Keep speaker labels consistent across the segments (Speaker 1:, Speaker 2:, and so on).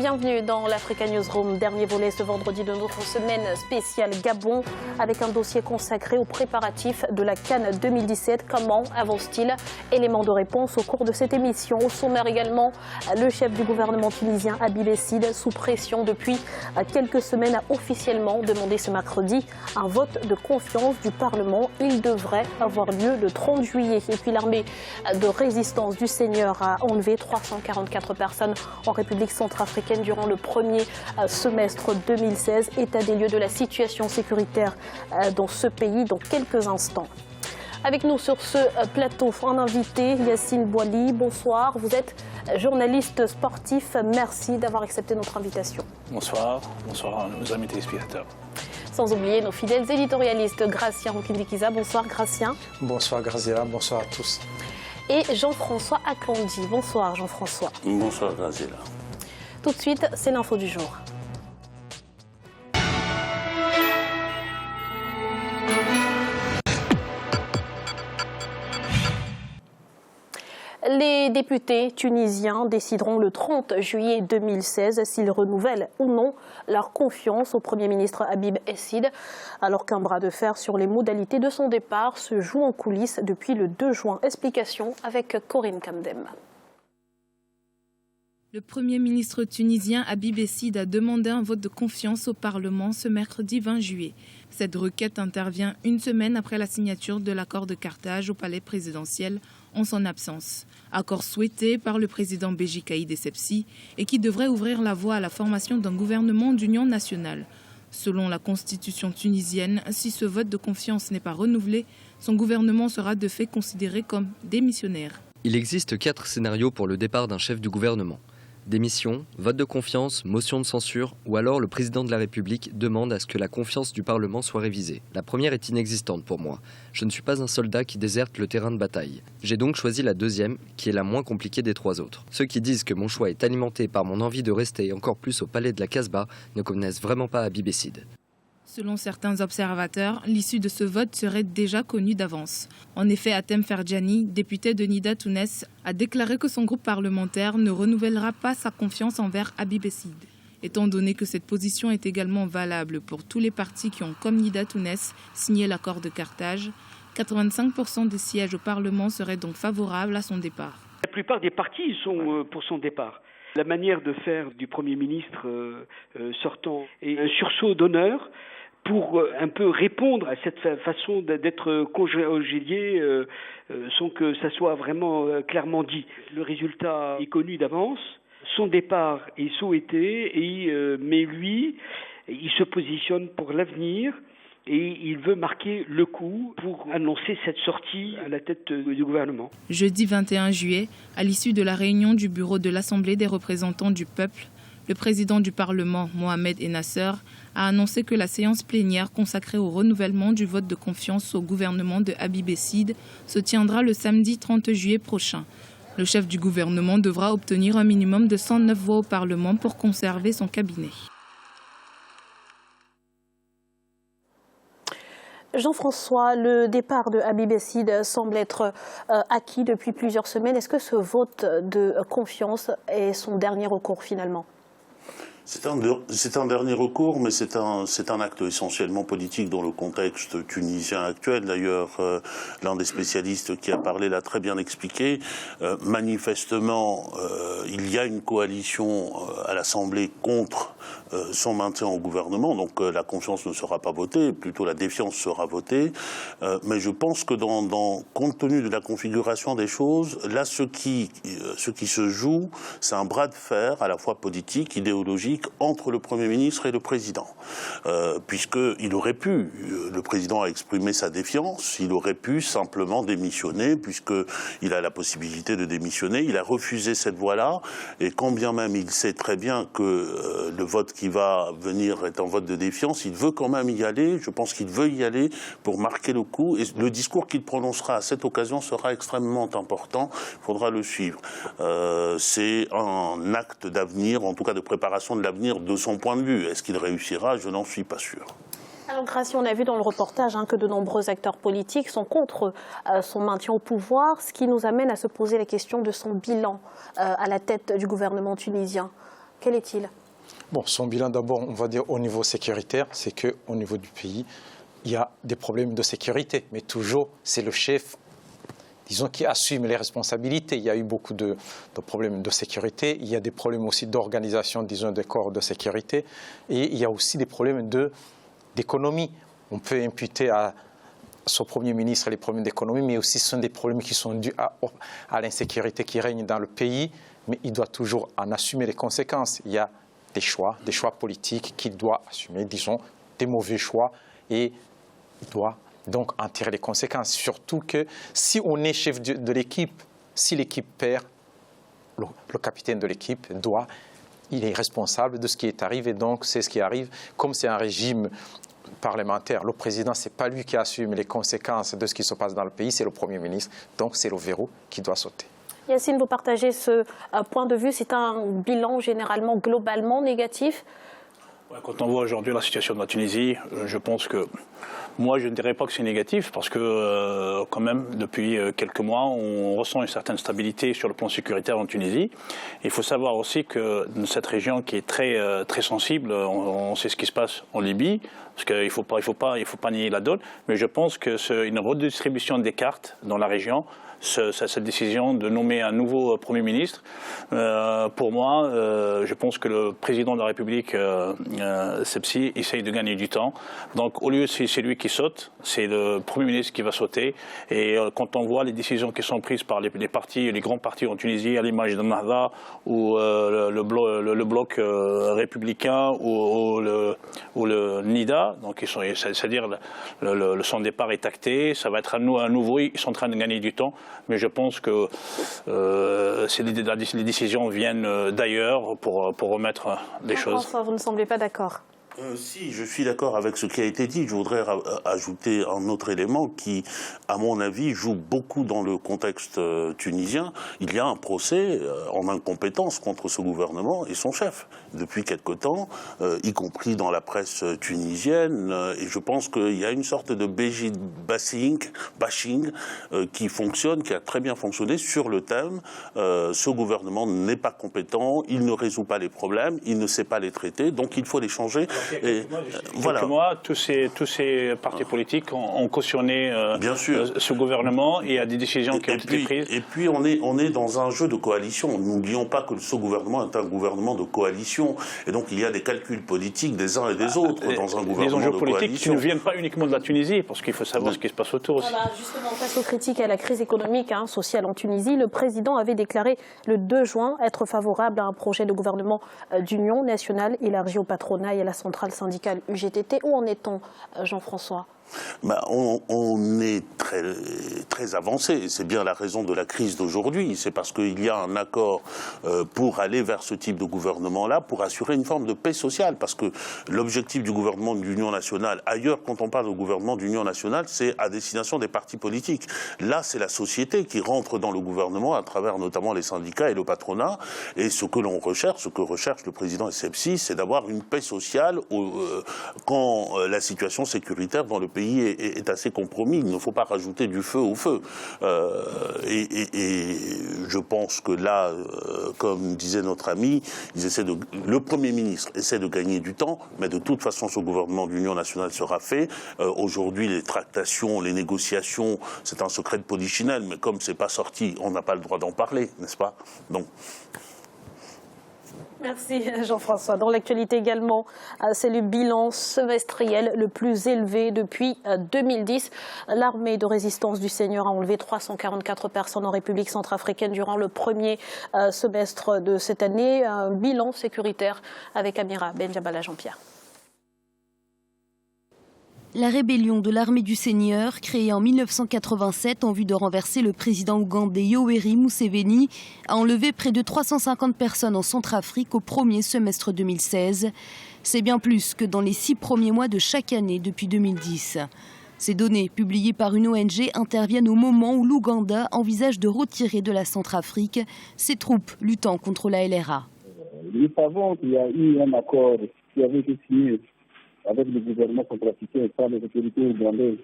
Speaker 1: Bienvenue dans l'Africa Newsroom, dernier volet ce vendredi de notre semaine spéciale Gabon avec un dossier consacré aux préparatifs de la CAN 2017. Comment avance-t-il? Élément de réponse au cours de cette émission. Au sommaire également, le chef du gouvernement tunisien Habib Essid, sous pression depuis quelques semaines, a officiellement demandé ce mercredi un vote de confiance du Parlement. Il devrait avoir lieu le 30 juillet. Et puis l'armée de résistance du Seigneur a enlevé 344 personnes en République centrafricaine durant le premier semestre 2016. État des lieux de la situation sécuritaire dans ce pays dans quelques instants. Avec nous sur ce plateau, un invité, Yacine Boily. Bonsoir, vous êtes journaliste sportif. Merci d'avoir accepté notre invitation.
Speaker 2: Bonsoir, bonsoir à nos amis téléspectateurs.
Speaker 1: Sans oublier nos fidèles éditorialistes, Gracien Rukindlikiza. Bonsoir Gracien.
Speaker 3: Bonsoir Graziella, bonsoir à tous.
Speaker 1: Et Jean-François Akandi. Bonsoir Jean-François.
Speaker 4: Bonsoir Graziella.
Speaker 1: Tout de suite, c'est l'info du jour. Les députés tunisiens décideront le 30 juillet 2016 s'ils renouvellent ou non leur confiance au Premier ministre Habib Essid, alors qu'un bras de fer sur les modalités de son départ se joue en coulisses depuis le 2 juin. Explication avec Corinne Kamdem.
Speaker 5: Le Premier ministre tunisien Habib Essid a demandé un vote de confiance au Parlement ce mercredi 20 juillet. Cette requête intervient une semaine après la signature de l'accord de Carthage au palais présidentiel en son absence. Accord souhaité par le président Béji Caïd Essebsi et qui devrait ouvrir la voie à la formation d'un gouvernement d'union nationale. Selon la constitution tunisienne, si ce vote de confiance n'est pas renouvelé, son gouvernement sera de fait considéré comme démissionnaire.
Speaker 6: Il existe 4 scénarios pour le départ d'un chef du gouvernement. Démission, vote de confiance, motion de censure ou alors le président de la République demande à ce que la confiance du Parlement soit révisée. La première est inexistante pour moi. Je ne suis pas un soldat qui déserte le terrain de bataille. J'ai donc choisi la deuxième, qui est la moins compliquée des 3 autres. Ceux qui disent que mon choix est alimenté par mon envie de rester encore plus au palais de la Casbah ne connaissent vraiment pas Habib Essid.
Speaker 5: Selon certains observateurs, l'issue de ce vote serait déjà connue d'avance. En effet, Hatem Ferjani, député de Nida Tounes, a déclaré que son groupe parlementaire ne renouvellera pas sa confiance envers Habib Essid. Étant donné que cette position est également valable pour tous les partis qui ont, comme Nida Tounes, signé l'accord de Carthage, 85% des sièges au Parlement seraient donc favorables à son départ.
Speaker 7: La plupart des partis sont pour son départ. La manière de faire du Premier ministre sortant est un sursaut d'honneur pour un peu répondre à cette façon d'être congédié sans que ça soit vraiment clairement dit. Le résultat est connu d'avance, son départ est souhaité, mais lui, il se positionne pour l'avenir et il veut marquer le coup pour annoncer cette sortie à la tête du gouvernement.
Speaker 5: Jeudi 21 juillet, à l'issue de la réunion du bureau de l'Assemblée des représentants du peuple, le président du Parlement, Mohamed Ennasser, a annoncé que la séance plénière consacrée au renouvellement du vote de confiance au gouvernement de Habib Essid se tiendra le samedi 30 juillet prochain. Le chef du gouvernement devra obtenir un minimum de 109 voix au Parlement pour conserver son cabinet.
Speaker 1: Jean-François, le départ de Habib Essid semble être acquis depuis plusieurs semaines. Est-ce que ce vote de confiance est son dernier recours finalement ?
Speaker 4: C'est un dernier recours, mais c'est un acte essentiellement politique dans le contexte tunisien actuel. D'ailleurs, l'un des spécialistes qui a parlé l'a très bien expliqué. Manifestement, il y a une coalition à l'Assemblée contre son maintien au gouvernement, donc la confiance ne sera pas votée, plutôt la défiance sera votée. Mais je pense que compte tenu de la configuration des choses, là, ce qui se joue, c'est un bras de fer à la fois politique, idéologique, entre le Premier ministre et le Président. Puisqu'il aurait pu, le Président a exprimé sa défiance, il aurait pu simplement démissionner, puisqu'il a la possibilité de démissionner. Il a refusé cette voie-là, et quand bien même il sait très bien que le vote qui va venir est un vote de défiance, il veut quand même y aller. Je pense qu'il veut y aller pour marquer le coup, et le discours qu'il prononcera à cette occasion sera extrêmement important. Il faudra le suivre. C'est un acte d'avenir, en tout cas de préparation de l'avenir de son point de vue. Est-ce qu'il réussira? Je n'en suis pas sûr.
Speaker 1: Alors Gracie, on a vu dans le reportage que de nombreux acteurs politiques sont contre son maintien au pouvoir, ce qui nous amène à se poser la question de son bilan à la tête du gouvernement tunisien. Quel est-il?
Speaker 3: Bon, son bilan d'abord, on va dire au niveau sécuritaire, c'est qu'au niveau du pays, il y a des problèmes de sécurité. Mais toujours, c'est le chef, disons, qui assume les responsabilités. Il y a eu beaucoup de problèmes de sécurité. Il y a des problèmes aussi d'organisation, disons, des corps de sécurité. Et il y a aussi des problèmes d'économie. On peut imputer à son Premier ministre les problèmes d'économie, mais aussi ce sont des problèmes qui sont dus à l'insécurité qui règne dans le pays. Mais il doit toujours en assumer les conséquences. Il y a des choix politiques qu'il doit assumer, disons, des mauvais choix, et il doit donc en tirer les conséquences. Surtout que si on est chef de l'équipe, si l'équipe perd, le capitaine de l'équipe il est responsable de ce qui est arrivé, donc c'est ce qui arrive. Comme c'est un régime parlementaire, le président, ce n'est pas lui qui assume les conséquences de ce qui se passe dans le pays, c'est le Premier ministre, donc c'est le verrou qui doit sauter.
Speaker 1: Yacine, vous partagez ce point de vue, c'est un bilan généralement, globalement négatif?
Speaker 2: Quand on voit aujourd'hui la situation de la Tunisie, je pense que moi je ne dirais pas que c'est négatif parce que quand même depuis quelques mois on ressent une certaine stabilité sur le plan sécuritaire en Tunisie. Il faut savoir aussi que dans cette région qui est très sensible, on sait ce qui se passe en Libye, parce qu'il ne faut pas nier la donne, mais je pense que c'est une redistribution des cartes dans la région. Cette décision de nommer un nouveau Premier ministre, pour moi, je pense que le président de la République, Sepsi, essaye de gagner du temps. Donc au lieu c'est lui qui saute, c'est le Premier ministre qui va sauter. Et quand on voit les décisions qui sont prises par les grands partis en Tunisie, à l'image de Nahda ou le bloc républicain ou le NIDA, donc c'est-à-dire son départ est acté, ça va être à nouveau, ils sont en train de gagner du temps. Mais je pense que les décisions viennent d'ailleurs pour remettre les choses.
Speaker 1: François, vous ne semblez pas d'accord?
Speaker 4: Si, je suis d'accord avec ce qui a été dit. Je voudrais ajouter un autre élément qui, à mon avis, joue beaucoup dans le contexte tunisien. Il y a un procès en incompétence contre ce gouvernement et son chef depuis quelque temps, y compris dans la presse tunisienne. Et je pense qu'il y a une sorte de bashing qui fonctionne, qui a très bien fonctionné sur le thème. Ce gouvernement n'est pas compétent, il ne résout pas les problèmes, il ne sait pas les traiter, donc il faut les changer.
Speaker 2: Voilà. Moi, tous ces partis politiques ont cautionné ce gouvernement et il y a des décisions qui ont été prises.
Speaker 4: Et puis on est dans un jeu de coalition. N'oublions pas que ce gouvernement est un gouvernement de coalition. Et donc il y a des calculs politiques des uns et des autres dans un gouvernement de coalition.
Speaker 2: Les enjeux politiques qui ne viennent pas uniquement de la Tunisie, parce qu'il faut savoir ce qui se passe autour aussi.
Speaker 1: Voilà, justement, face aux critiques et à la crise économique, sociale en Tunisie, le président avait déclaré le 2 juin être favorable à un projet de gouvernement d'union nationale élargi au patronat et à la centrale syndicale UGTT. Où en est-on, Jean-François?
Speaker 4: On est très avancé. C'est bien la raison de la crise d'aujourd'hui. C'est parce qu'il y a un accord pour aller vers ce type de gouvernement-là, pour assurer une forme de paix sociale. Parce que l'objectif du gouvernement d'union nationale, ailleurs, quand on parle de gouvernement d'union nationale, c'est à destination des partis politiques. Là, c'est la société qui rentre dans le gouvernement à travers notamment les syndicats et le patronat. Et ce que l'on recherche, ce que recherche le président Sepsi, c'est d'avoir une paix sociale quand la situation sécuritaire dans le pays est assez compromis. Il ne faut pas rajouter du feu au feu. Et je pense que là, comme disait notre ami, le Premier ministre essaie de gagner du temps, mais de toute façon, ce gouvernement d'union nationale sera fait. Aujourd'hui, les tractations, les négociations, c'est un secret de polichinelle, mais comme c'est pas sorti, on n'a pas le droit d'en parler, n'est-ce pas? Donc.
Speaker 1: Merci Jean-François. Dans l'actualité également, c'est le bilan semestriel le plus élevé depuis 2010. L'armée de résistance du Seigneur a enlevé 344 personnes en République centrafricaine durant le premier semestre de cette année. Un bilan sécuritaire avec Amira Benjabala Jean-Pierre.
Speaker 8: La rébellion de l'armée du Seigneur, créée en 1987 en vue de renverser le président ougandais Yoweri Museveni, a enlevé près de 350 personnes en Centrafrique au premier semestre 2016. C'est bien plus que dans les 6 premiers mois de chaque année depuis 2010. Ces données, publiées par une ONG, interviennent au moment où l'Ouganda envisage de retirer de la Centrafrique ses troupes luttant contre la LRA.
Speaker 9: Nous savons qu'il y a eu un accord qui avait été signé avec le gouvernement centrafricain par les autorités ougandaises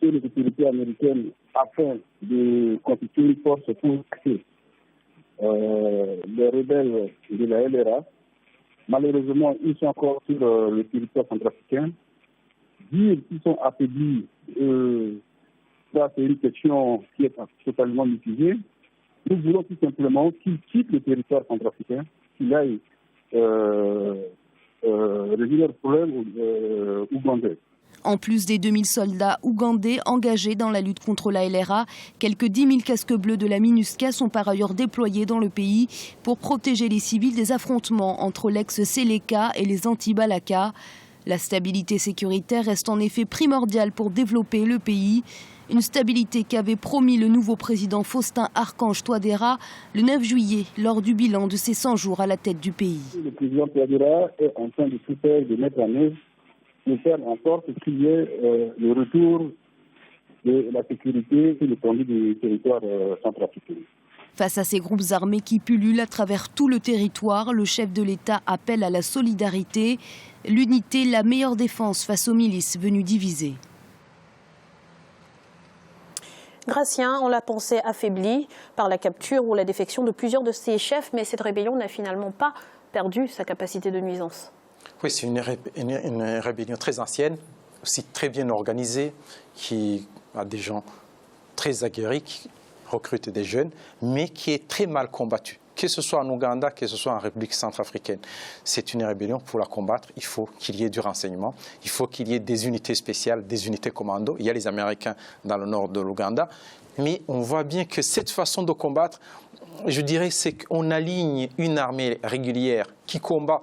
Speaker 9: et les autorités américaines afin de constituer une force pour les rebelles de la LRA. Malheureusement, ils sont encore sur le territoire centrafricain. Dire qu'ils sont affaiblis, ça c'est une question qui est totalement mitigée. Nous voulons tout simplement qu'ils quittent le territoire centrafricain, qu'ils aillent résoudre leurs problèmes ougandais.
Speaker 8: En plus des 2000 soldats ougandais engagés dans la lutte contre la LRA, quelques 10 000 casques bleus de la MINUSCA sont par ailleurs déployés dans le pays pour protéger les civils des affrontements entre l'ex-Séléka et les anti-Balaka. La stabilité sécuritaire reste en effet primordiale pour développer le pays. Une stabilité qu'avait promis le nouveau président Faustin Archange Touadéra le 9 juillet lors du bilan de ses 100 jours à la tête du pays.
Speaker 9: Le président Touadéra est en train de tout faire, de mettre en œuvre, de faire en sorte qu'il y ait le retour de la sécurité sur l'étendue du territoire centrafricain.
Speaker 8: Face à ces groupes armés qui pullulent à travers tout le territoire, le chef de l'État appelle à la solidarité. L'unité, la meilleure défense face aux milices venues diviser.
Speaker 1: Gratien, on l'a pensé affaibli par la capture ou la défection de plusieurs de ses chefs, mais cette rébellion n'a finalement pas perdu sa capacité de nuisance.
Speaker 3: Oui, c'est une rébellion très ancienne, aussi très bien organisée, qui a des gens très aguerris, qui recrutent des jeunes, mais qui est très mal combattue. Que ce soit en Ouganda, que ce soit en République centrafricaine. C'est une rébellion. Pour la combattre, il faut qu'il y ait du renseignement, il faut qu'il y ait des unités spéciales, des unités commando. Il y a les Américains dans le nord de l'Ouganda, mais on voit bien que cette façon de combattre, je dirais, c'est qu'on aligne une armée régulière qui combat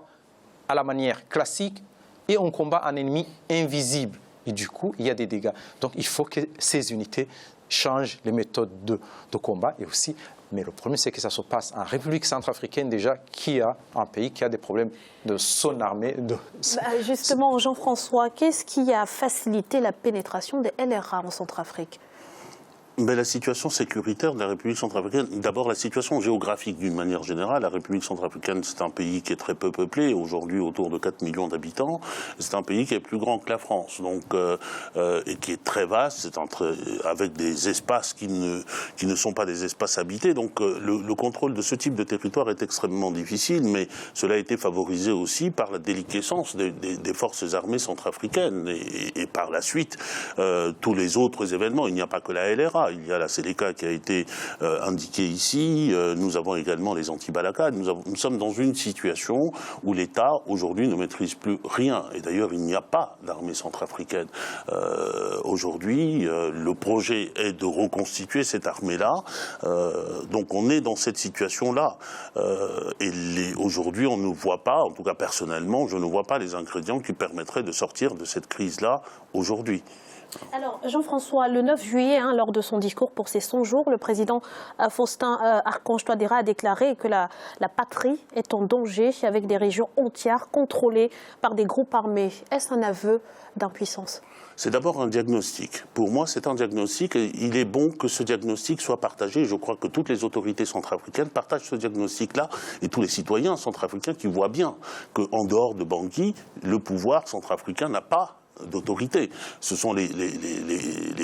Speaker 3: à la manière classique et on combat un ennemi invisible. Et du coup, il y a des dégâts. Donc il faut que ces unités changent les méthodes de combat et aussi. Mais le problème, c'est que ça se passe en République centrafricaine déjà, qui a un pays qui a des problèmes de son armée.
Speaker 1: Justement, Jean-François, qu'est-ce qui a facilité la pénétration des LRA en Centrafrique ?
Speaker 4: Mais la situation sécuritaire de la République centrafricaine, d'abord la situation géographique d'une manière générale. La République centrafricaine, c'est un pays qui est très peu peuplé, aujourd'hui autour de 4 millions d'habitants. C'est un pays qui est plus grand que la France, donc, et qui est très vaste, avec des espaces qui ne sont pas des espaces habités. Donc le contrôle de ce type de territoire est extrêmement difficile, mais cela a été favorisé aussi par la déliquescence des forces armées centrafricaines et par la suite tous les autres événements. Il n'y a pas que la LRA. Il y a la Séléka qui a été indiquée ici. Nous avons également les anti-Balaka. Nous sommes dans une situation où l'État, aujourd'hui, ne maîtrise plus rien. Et d'ailleurs, il n'y a pas d'armée centrafricaine. Aujourd'hui, le projet est de reconstituer cette armée-là. Donc on est dans cette situation-là. Et aujourd'hui, on ne voit pas, en tout cas personnellement, je ne vois pas les ingrédients qui permettraient de sortir de cette crise-là aujourd'hui.
Speaker 1: Alors, Jean-François, le 9 juillet, lors de son discours pour ses 100 jours, le président Faustin Archange Touadéra a déclaré que la patrie est en danger avec des régions entières contrôlées par des groupes armés. Est-ce un aveu d'impuissance ?
Speaker 4: C'est d'abord un diagnostic. Pour moi, c'est un diagnostic et il est bon que ce diagnostic soit partagé. Je crois que toutes les autorités centrafricaines partagent ce diagnostic-là et tous les citoyens centrafricains qui voient bien qu'en dehors de Bangui, le pouvoir centrafricain n'a pas d'autorité. Ce sont les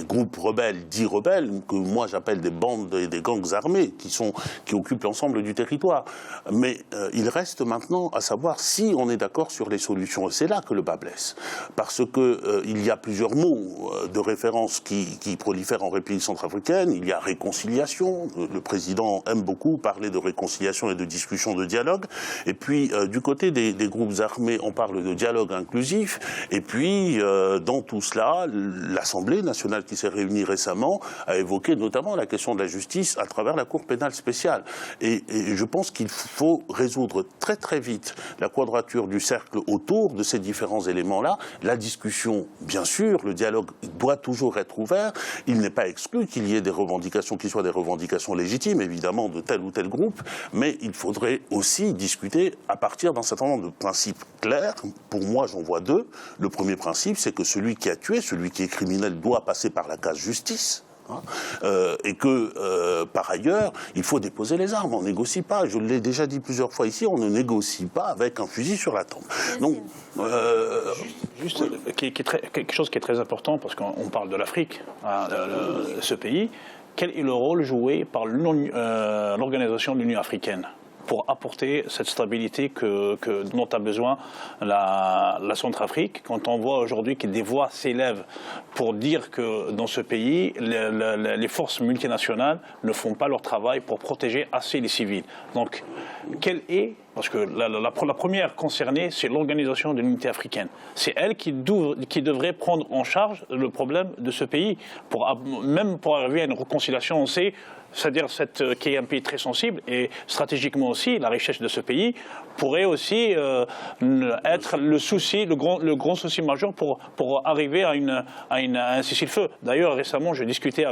Speaker 4: groupes rebelles, dits rebelles, que moi j'appelle des bandes et des gangs armés qui occupent l'ensemble du territoire. Mais il reste maintenant à savoir si on est d'accord sur les solutions. Et c'est là que le bas blesse. Parce que il y a plusieurs mots de référence qui prolifèrent en République centrafricaine. Il y a réconciliation. Le président aime beaucoup parler de réconciliation et de discussion, de dialogue. Et puis du côté des groupes armés, on parle de dialogue inclusif. Et puis dans tout cela, l'Assemblée nationale qui s'est réunie récemment a évoqué notamment la question de la justice à travers la Cour pénale spéciale. Et je pense qu'il faut résoudre très très vite la quadrature du cercle autour de ces différents éléments-là. La discussion, bien sûr, le dialogue doit toujours être ouvert. Il n'est pas exclu qu'il y ait des revendications qui soient des revendications légitimes, évidemment, de tel ou tel groupe, mais il faudrait aussi discuter à partir d'un certain nombre de principes clairs. Pour moi, j'en vois deux. Le premier principe, c'est que celui qui a tué, celui qui est criminel, doit passer par la case justice. Et que, par ailleurs, il faut déposer les armes. On ne négocie pas. Je l'ai déjà dit plusieurs fois ici, on ne négocie pas avec un fusil sur la tempe. Donc,
Speaker 2: quelque chose qui est très important, parce qu'on parle de l'Afrique, ce pays, quel est le rôle joué par l'organisation de l'Union africaine pour apporter cette stabilité dont a besoin la Centrafrique, quand on voit aujourd'hui que des voix s'élèvent pour dire que dans ce pays, les forces multinationales ne font pas leur travail pour protéger assez les civils. Donc, parce que la première concernée, c'est l'organisation de l'unité africaine. C'est elle qui devrait prendre en charge le problème de ce pays, même pour arriver à une réconciliation, on sait. C'est-à-dire qui est un pays très sensible et stratégiquement aussi, la richesse de ce pays pourrait aussi être le grand souci majeur pour arriver à un cessez-le-feu. D'ailleurs, récemment, j'ai discuté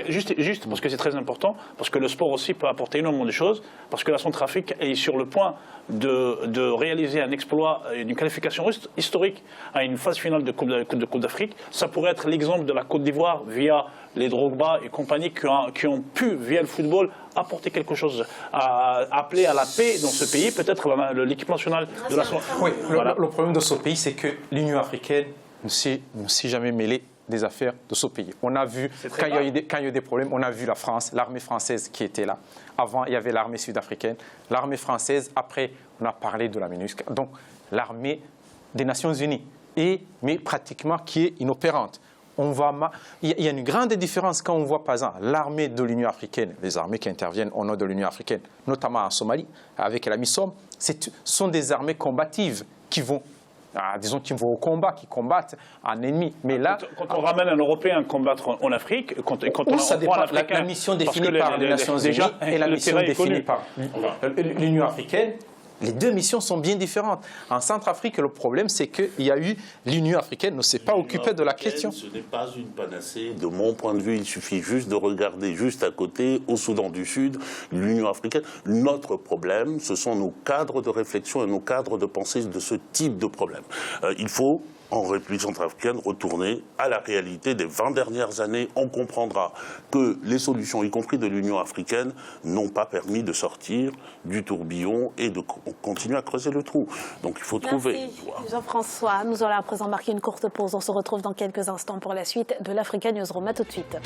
Speaker 2: juste parce que c'est très important, parce que le sport aussi peut apporter énormément de choses, parce que la Centrafrique est sur le point de réaliser un exploit, une qualification historique à une phase finale de Coupe d'Afrique. Ça pourrait être l'exemple de la Côte d'Ivoire via les Drogba et compagnie qui ont pu, via le football, apporter quelque chose, appeler à la paix dans ce pays, peut-être l'équipe nationale de la Centrafrique.
Speaker 3: Oui, le problème de ce pays, c'est que l'Union africaine ne s'est jamais mêlée des affaires de ce pays. On a vu, quand il y a eu des problèmes, on a vu la France, l'armée française qui était là. Avant, il y avait l'armée sud-africaine, l'armée française. Après, on a parlé de la MINUSCA. Donc, l'armée des Nations Unies, mais pratiquement qui est inopérante. Il y a une grande différence quand on voit, par exemple, l'armée de l'Union africaine, les armées qui interviennent au nom de l'Union africaine, notamment en Somalie, avec la MISOM, sont des armées combatives qui vont au combat, qui combattent un ennemi. Mais là,
Speaker 2: quand on ramène un Européen combattre en Afrique, quand on
Speaker 3: ça dépend
Speaker 2: prend un Africain,
Speaker 3: la mission définie par les Nations Unies et la mission définie par l'Union africaine. Les deux missions sont bien différentes. En Centrafrique, le problème, c'est qu'il y a eu l'Union africaine ne s'est pas occupée de la question.
Speaker 4: Ce n'est pas une panacée. De mon point de vue, il suffit juste de regarder juste à côté, au Soudan du Sud, l'Union africaine. Notre problème, ce sont nos cadres de réflexion et nos cadres de pensée de ce type de problème. Il faut, en République centrafricaine, retourner à la réalité des 20 dernières années. On comprendra que les solutions, y compris de l'Union africaine, n'ont pas permis de sortir du tourbillon et de continuer à creuser le trou. Donc il faut trouver une voie.
Speaker 1: Jean-François, nous allons à présent marquer une courte pause. On se retrouve dans quelques instants pour la suite de l'Africa Newsroom. À tout de suite.